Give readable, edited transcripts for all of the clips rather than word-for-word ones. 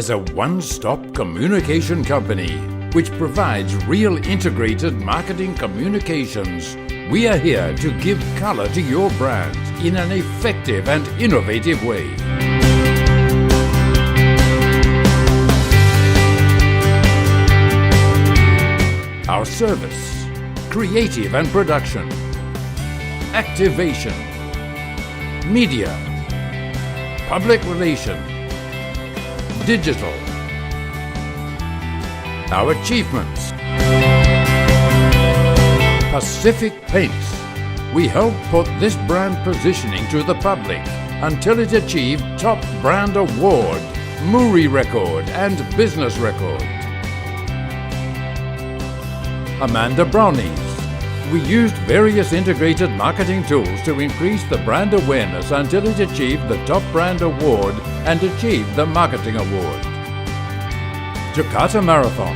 as a one-stop communication company which provides real integrated marketing communications. We are here to give color to your brand in an effective and innovative way. Our service: creative and production, activation, media, public relation, digital. Our achievements: Pacific Paints. We help put this brand positioning to the public until it achieved Top Brand Award, Muri Record and Business Record. Amanda Brownies. We used various integrated marketing tools to increase the brand awareness until it achieved the Top Brand Award and achieved the Marketing Award. Jakarta Marathon.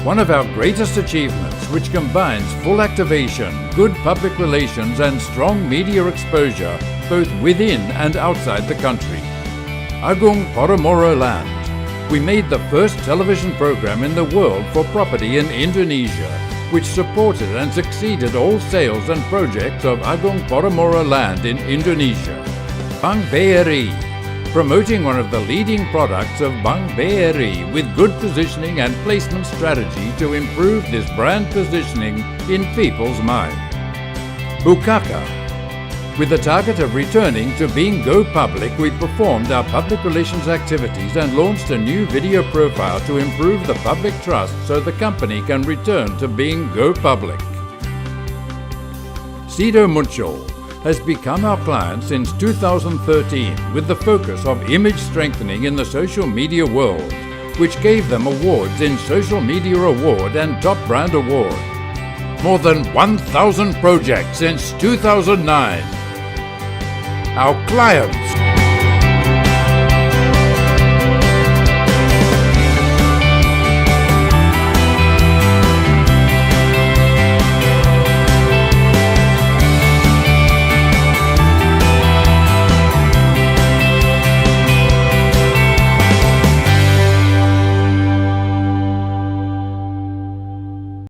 One of our greatest achievements, which combines full activation, good public relations and strong media exposure both within and outside the country. Agung Podomoro Land. We made the first television program in the world for property in Indonesia, which supported and succeeded all sales and projects of Agung Podomoro Land in Indonesia. Bank BRI, promoting one of the leading products of Bank BRI with good positioning and placement strategy to improve this brand positioning in people's mind. Bukaka. With the target of returning to being Go Public, we performed our public relations activities and launched a new video profile to improve the public trust so the company can return to being Go Public. Sido Muncul has become our client since 2013 with the focus of image strengthening in the social media world, which gave them awards in Social Media Award and Top Brand Award. More than 1,000 projects since 2009. Our clients: